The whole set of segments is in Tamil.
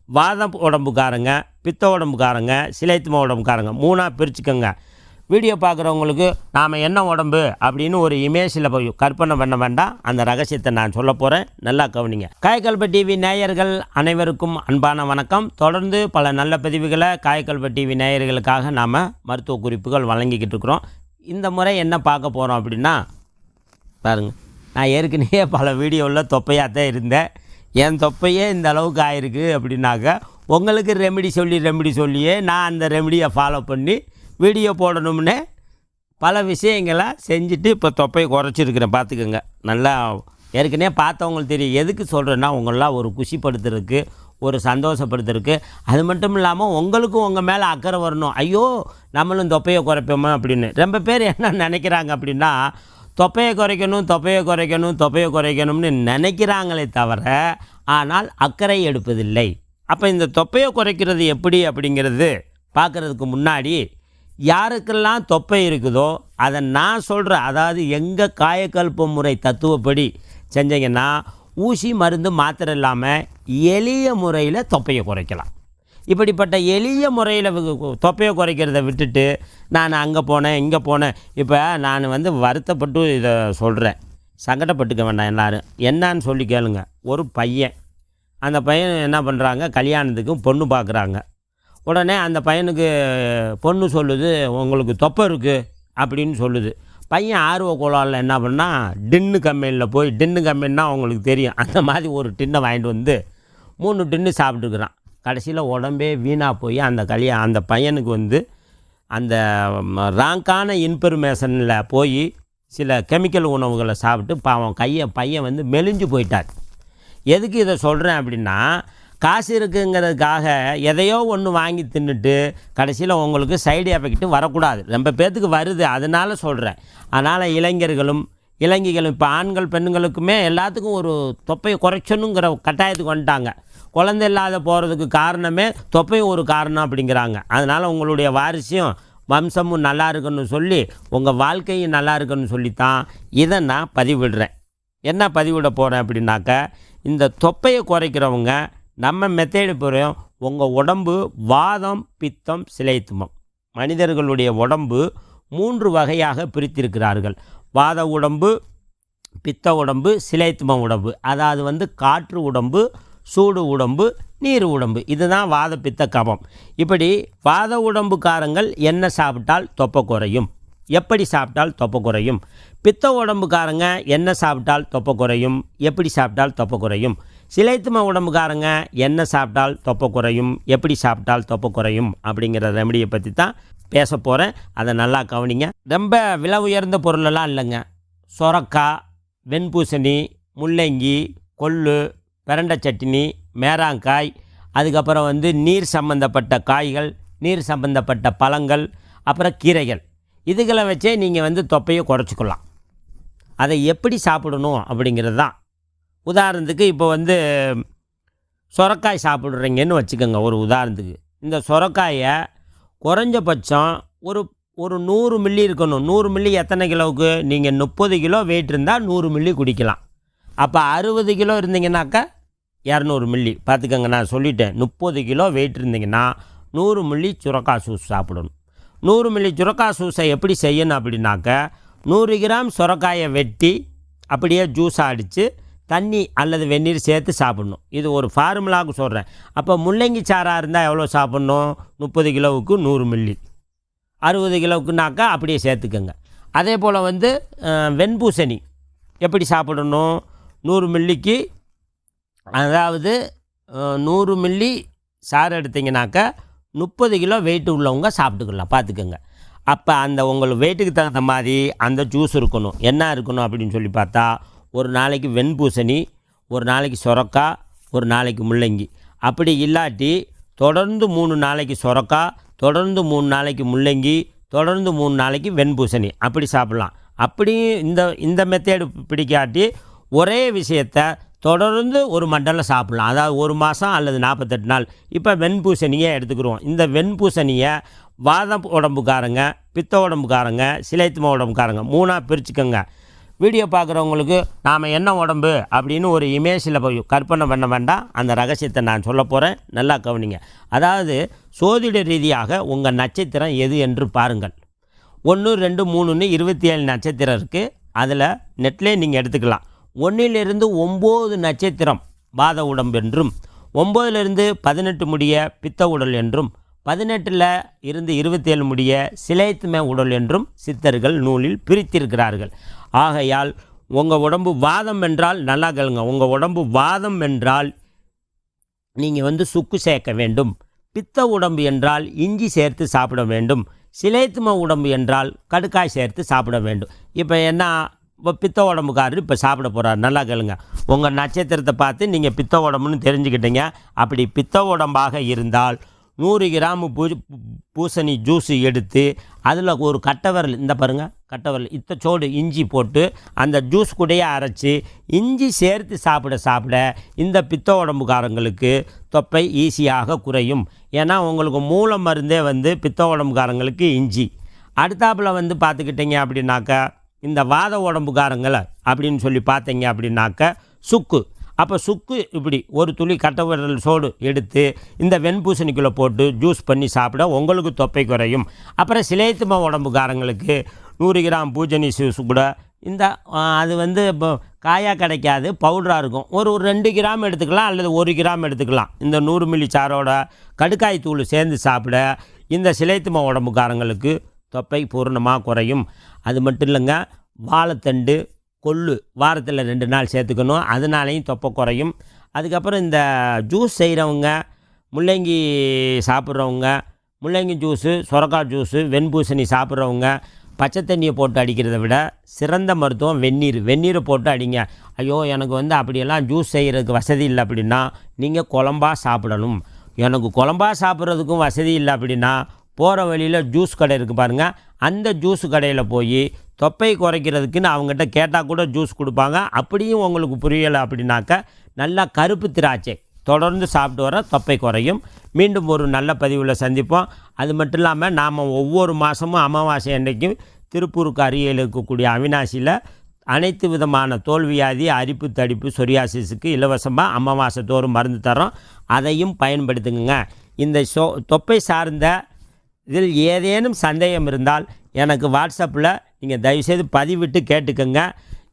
வாத உடம்புக்காரங்க, பித்த உடம்புக்காரங்க, சிலைத்தும உடம்புக்காரங்க 3ஆக பிரிச்சுக்கோங்க. வீடியோ பார்க்குறவங்களுக்கு நாம் என்ன உடம்பு அப்படின்னு ஒரு இமேஜில் போய் கற்பனை பண்ண வேண்டாம். அந்த ரகசியத்தை நான் சொல்ல போகிறேன், நல்லா கவனிங்க. காயக்கல்ப டிவி நேயர்கள் அனைவருக்கும் அன்பான வணக்கம். தொடர்ந்து பல நல்ல பதிவுகளை காயக்கல்ப டிவி நேயர்களுக்காக நாம் மருத்துவ குறிப்புகள் வழங்கிக்கிட்டு இருக்கிறோம். இந்த முறை என்ன பார்க்க போகிறோம் அப்படின்னா, பாருங்கள், நான் ஏற்கனவே பல வீடியோவில் தொப்பையாக தான் இருந்தேன். என் தொப்பையே இந்த அளவுக்கு ஆயிருக்கு அப்படின்னாக்க உங்களுக்கு ரெமெடி சொல்லியே நான் அந்த ரெமெடியை ஃபாலோ பண்ணி வீடியோ போடணும்னு பல விஷயங்களை செஞ்சுட்டு இப்போ தொப்பையை குறைச்சிருக்கிறேன். பார்த்துக்கோங்க. நல்லா ஏற்கனவே பார்த்தவங்களுக்கு தெரியும். எதுக்கு சொல்கிறேன்னா, உங்களெலாம் ஒரு குஷிப்படுத்துறதுக்கு, ஒரு சந்தோஷப்படுத்துறதுக்கு. அது மட்டும் இல்லாமல் உங்களுக்கும் உங்கள் மேலே அக்கறை வரணும். ஐயோ நம்மளும் தொப்பையை குறைப்போமா அப்படின்னு. ரொம்ப பேர் என்ன நினைக்கிறாங்க அப்படின்னா, தொப்பையை குறைக்கணும்னு நினைக்கிறாங்களே தவிர, ஆனால் அக்கறை எடுப்பதில்லை. அப்போ இந்த தொப்பையை குறைக்கிறது எப்படி அப்படிங்கிறது பார்க்குறதுக்கு முன்னாடி, யாருக்கெல்லாம் தொப்பை இருக்குதோ அதை நான் சொல்கிறேன். அதாவது எங்கள் காயக்கல்ப முறை தத்துவப்படி செஞ்சீங்கன்னா ஊசி மருந்து மாத்திரை இல்லாமல் எளிய முறையில் தொப்பையை குறைக்கலாம். இப்படிப்பட்ட எளிய முறையில் தொப்பையை குறைக்கிறத விட்டுட்டு நான் அங்கே போனேன் இங்கே போனேன். இப்போ நான் வருத்தப்பட்டு இதை சொல்கிறேன், சங்கடப்பட்டுக்க வேண்டாம். எல்லோரும் என்னான்னு சொல்லி கேளுங்க. ஒரு பையன், அந்த பையன் என்ன பண்ணுறாங்க, கல்யாணத்துக்கு பொண்ணு பார்க்குறாங்க. உடனே அந்த பையனுக்கு பொண்ணு சொல்லுது, உங்களுக்கு தொப்பை இருக்குது அப்படின்னு சொல்லுது. பையன் ஆர்வ கோளாறில் என்ன பண்ணால், டின்னு கம்பெனியில் போய், டின்னு கம்பெனினா அவங்களுக்கு தெரியும், அந்த மாதிரி ஒரு டின்னை வாங்கிட்டு வந்து 3 டின்னு சாப்பிட்டுக்கிறான். கடைசியில் உடம்பே வீணாக போய் அந்த பையனுக்கு அந்த ராங்கான இன்ஃபர்மேஷனில் போய் சில கெமிக்கல் உணவுகளை சாப்பிட்டு பாவம் பையன் மெலிஞ்சு போயிட்டார். எதுக்கு இதை சொல்கிறேன் அப்படின்னா, காசு இருக்குங்கிறதுக்காக எதையோ ஒன்று வாங்கி தின்னுட்டு கடைசியில் உங்களுக்கு சைடு எஃபெக்ட்டு வரக்கூடாது. ரொம்ப பேர்த்துக்கு வருது, அதனால் சொல்கிறேன். அதனால் இளைஞர்களும் இப்போ ஆண்கள் பெண்களுக்குமே எல்லாத்துக்கும் ஒரு தொப்பையை குறைச்சணுங்கிற கட்டாயத்துக்கு வந்துட்டாங்க. குழந்தை இல்லாத போகிறதுக்கு காரணமே தொப்பையும் ஒரு காரணம் அப்படிங்கிறாங்க. அதனால் உங்களுடைய வாரிசையும் வம்சமும் நல்லா இருக்குன்னு சொல்லி, உங்கள் வாழ்க்கையும் நல்லா இருக்குன்னு சொல்லித்தான் இதை நான் பதிவிடுறேன். என்ன பதிவிட போகிறேன் அப்படின்னாக்க, இந்த தொப்பையை குறைக்கிறவங்க நம்ம மெத்தேடு போகிறோம். உங்கள் உடம்பு வாதம், பித்தம், சிலைத்துமம். மனிதர்களுடைய உடம்பு 3 வகையாக பிரித்திருக்கிறார்கள். வாத உடம்பு, பித்த உடம்பு, சிலைத்தும உடம்பு. அதாவது காற்று உடம்பு, சூடு உடம்பு, நீர் உடம்பு. இதுதான் வாத, பித்த, கபம். இப்படி வாத உடம்புக்காரங்கள் என்ன சாப்பிட்டால் தொப்பை குறையும், எப்படி சாப்பிட்டால் தொப்பை குறையும். பித்த உடம்புக்காரங்க என்ன சாப்பிட்டால் தொப்பை குறையும், எப்படி சாப்பிட்டால் தொப்பை குறையும். சிலைத்தும உடம்புக்காரங்க என்ன சாப்பிட்டால் தொப்பை குறையும், எப்படி சாப்பிட்டால் தொப்பை குறையும் அப்படிங்கிற ரெமடியை பற்றி தான் பேச போகிறேன். அதை நல்லா கவனிங்க. ரொம்ப விலை உயர்ந்த பொருளெல்லாம் இல்லைங்க. சொரக்காய், வெண்பூசணி, முள்ளங்கி, கொள்ளு, பிரண்டை சட்னி, மேராங்காய், அதுக்கப்புறம் நீர் சம்பந்தப்பட்ட காய்கள், நீர் சம்பந்தப்பட்ட பழங்கள், அப்புறம் கீரைகள். இதுகளை வச்சே நீங்கள் தொப்பையை குறைச்சிக்கலாம். அதை எப்படி சாப்பிடணும் அப்படிங்கிறது தான். உதாரணத்துக்கு இப்போ சொரக்காய் சாப்பிட்றீங்கன்னு வச்சுக்கோங்க. ஒரு உதாரணத்துக்கு இந்த சொரக்காயை குறைஞ்சபட்சம் ஒரு 100 மில்லி இருக்கணும். 100 மில்லி எத்தனை கிலோவுக்கு? நீங்கள் 30 கிலோ வெயிட் இருந்தால் 100 மில்லி குடிக்கலாம். அப்போ 60 கிலோ இருந்தீங்கன்னாக்கா 200 மில்லி. பார்த்துக்கோங்க, நான் சொல்லிட்டேன். 30 கிலோ வெயிட் இருந்தீங்கன்னா 100 மில்லி சுரக்காய் ஜூஸ் சாப்பிடணும். 100 மில்லி சுரக்காய் ஜூஸை எப்படி செய்யணும் அப்படின்னாக்க, 100 கிராம் சுரக்காயை வெட்டி அப்படியே ஜூஸாக அடித்து தண்ணி அல்லது வெந்நீர் சேர்த்து சாப்பிட்ணும். இது ஒரு ஃபார்முலாவுக்கு சொல்கிறேன். அப்போ முள்ளங்கி சாராக இருந்தால் எவ்வளோ சாப்பிட்ணும்? 30 கிலோவுக்கு 100 மில்லி. 60 கிலோவுக்குனாக்கா அப்படியே சேர்த்துக்கோங்க. அதே போல் வெண்பூசணி எப்படி சாப்பிடணும்? 100 மில்லிக்கு, அதாவது 100 மில்லி சாறு எடுத்திங்கனாக்கா 30 கிலோ வெயிட் உள்ளவங்க சாப்பிட்டுக்கலாம். பார்த்துக்கோங்க. அப்போ உங்களுக்கு வெயிட்டுக்கு தகுந்த மாதிரி அந்த ஜூஸ் இருக்கணும். என்ன இருக்கணும் அப்படின்னு சொல்லி பார்த்தா, ஒரு நாளைக்கு வெண்பூசணி, ஒரு நாளைக்கு சொரக்காய், ஒரு நாளைக்கு முள்ளங்கி. அப்படி இல்லாட்டி தொடர்ந்து 3 நாளைக்கு சொரக்காய், தொடர்ந்து 3 நாளைக்கு முள்ளங்கி, தொடர்ந்து 3 நாளைக்கு வெண்பூசணி. அப்படி சாப்பிட்லாம். அப்படியும் இந்த மெத்தேடு பிடிக்காட்டி ஒரே விஷயத்தை தொடர்ந்து ஒரு மண்டலம் சாப்பிட்லாம். அதாவது 1 மாதம் அல்லது 48 நாள். இப்போ வெண்பூசணியை எடுத்துக்கிறோம். இந்த வெண்பூசணியை வாத உடம்புக்காரங்க, பித்த உடம்புக்காரங்க, சிலைத்தும உடம்புக்காரங்க 3ஆக பிரிச்சுக்கோங்க. வீடியோ பார்க்குறவங்களுக்கு நாம் என்ன உடம்பு அப்படின்னு ஒரு இமேஜில் போய் கற்பனை பண்ண வேண்டாம். அந்த ரகசியத்தை நான் சொல்ல போகிறேன், நல்லா கவனிங்க. அதாவது சோதிட ரீதியாக உங்கள் நட்சத்திரம் எது என்று பாருங்கள். 1, 2, 3ன்னு 27 நட்சத்திரம் இருக்குது. அதில் நெட்லேயே நீங்கள் எடுத்துக்கலாம். 1லிருந்து 9 நட்சத்திரம் வாத உடம்பு என்றும், 9லிருந்து 18 முடிய பித்த உடல் என்றும், 18ல் இருந்து 27 முடிய சிலைத்தும உடல் என்றும் சித்தர்கள் நூலில் பிரித்திருக்கிறார்கள். ஆகையால் உங்கள் உடம்பு வாதம் என்றால், நல்லா கேளுங்க, உங்கள் உடம்பு வாதம் என்றால் நீங்கள் சுக்கு சேர்க்க வேண்டும். பித்த உடம்பு என்றால் இஞ்சி சேர்த்து சாப்பிட வேண்டும். சிலைத்தும உடம்பு என்றால் கடுக்காய் சேர்த்து சாப்பிட வேண்டும். இப்போ என்ன, இப்போ பித்த உடம்புக்காரர் இப்போ சாப்பிட போகிறார். நல்லா கேளுங்க, உங்கள் நட்சத்திரத்தை பார்த்து நீங்கள் பித்த உடம்புன்னு தெரிஞ்சுக்கிட்டீங்க. அப்படி பித்த உடம்பாக இருந்தால் 100 கிராம் பூசணி ஜூஸு எடுத்து அதில் ஒரு கட்டவரல், இந்த பாருங்கள் கட்டவரல் இத்தச்சோடு இஞ்சி போட்டு அந்த ஜூஸ் கூடயே அரைச்சி இஞ்சி சேர்த்து சாப்பிட இந்த பித்த உடம்புக்காரங்களுக்கு தொப்பை ஈஸியாக குறையும். ஏன்னா உங்களுக்கு மூல மருந்தே பித்த உடம்புக்காரங்களுக்கு இஞ்சி. அடுத்தாப்பில் பார்த்துக்கிட்டிங்க அப்படின்னாக்கா, இந்த வாத உடம்புக்காரங்களை அப்படின்னு சொல்லி பார்த்தீங்க அப்படின்னாக்க சுக்கு. அப்போ சுக்கு இப்படி ஒரு துளி கட்டவிரல் சோடு எடுத்து இந்த வெண்பூசணிக்குள்ளே போட்டு ஜூஸ் பண்ணி சாப்பிட உங்களுக்கு தொப்பை குறையும். அப்புறம் சிலைத்தும உடம்புக்காரங்களுக்கு 100 கிராம் பூசணி ஜூஸ் கூட இந்த அது இப்போ காயாக கிடைக்காது, பவுடராக இருக்கும். ஒரு 2 கிராம் எடுத்துக்கலாம் அல்லது 1 கிராம் எடுத்துக்கலாம். இந்த 100 மில்லி சாரோட கடுக்காய் தூள் சேர்ந்து சாப்பிட இந்த சிலைத்தும உடம்புக்காரங்களுக்கு தொப்பை பூர்ணமாக குறையும். அது மட்டும் இல்லைங்க, வாழைத்தண்டு கொள்ளு வாரத்தில் 2 நாள் சேர்த்துக்கணும், அதனாலையும் தொப்பை குறையும். அதுக்கப்புறம் இந்த ஜூஸ் செய்கிறவங்க, முள்ளங்கி சாப்பிட்றவங்க, முள்ளங்கி ஜூஸு, சொரக்காய் ஜூஸு, வெண்பூசணி சாப்பிட்றவங்க பச்சை தண்ணியை போட்டு அடிக்கிறத விட சிறந்த மருத்துவம் வெந்நீரை போட்டு அடிங்க. ஐயோ எனக்கு அப்படியெல்லாம் ஜூஸ் செய்கிறதுக்கு வசதி இல்லை அப்படின்னா நீங்கள் குழம்பா சாப்பிடணும். எனக்கு குழம்பா சாப்பிட்றதுக்கும் வசதி இல்லை அப்படின்னா போகிற வழியில் ஜூஸ் கடை இருக்குது பாருங்கள், அந்த ஜூஸ் கடையில் போய் தொப்பை குறைக்கிறதுக்குன்னு அவங்ககிட்ட கேட்டால் கூட ஜூஸ் கொடுப்பாங்க. அப்படியும் உங்களுக்கு புரியலை அப்படின்னாக்க நல்லா கருப்பு திராட்சை தொடர்ந்து சாப்பிட்டு வர தொப்பை குறையும். மீண்டும் ஒரு நல்ல பதிவில் சந்திப்போம். அது மட்டும் இல்லாமல் நாம் ஒவ்வொரு மாதமும் அமாவாசை அன்றைக்கும் திருப்பூருக்கு அருகில் இருக்கக்கூடிய அவினாசியில் அனைத்து விதமான தோல்வியாதி, அரிப்பு, தடிப்பு, சொரியாசிஸுக்கு இலவசமாக அமாவாசை தோறும் மருந்து தரோம். அதையும் பயன்படுத்துங்க. இந்த தொப்பை சார்ந்த இதில் ஏதேனும் சந்தேகம் இருந்தால் எனக்கு வாட்ஸ்அப்பில் நீங்கள் தயவுசெய்து பதிவிட்டு கேட்டுக்கோங்க.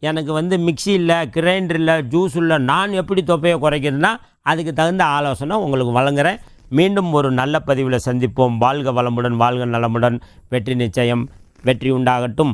எனக்கு மிக்சி இல்லை, கிரைண்டர் இல்லை, ஜூஸ் இல்லை, நான் எப்படி தொப்பையை குறைக்கிறதுனா அதுக்கு தகுந்த ஆலோசனை உங்களுக்கு வழங்குகிறேன். மீண்டும் ஒரு நல்ல பதிவில் சந்திப்போம். வாழ்க வளமுடன், வாழ்க நலமுடன், வெற்றி நிச்சயம், வெற்றி உண்டாகட்டும்.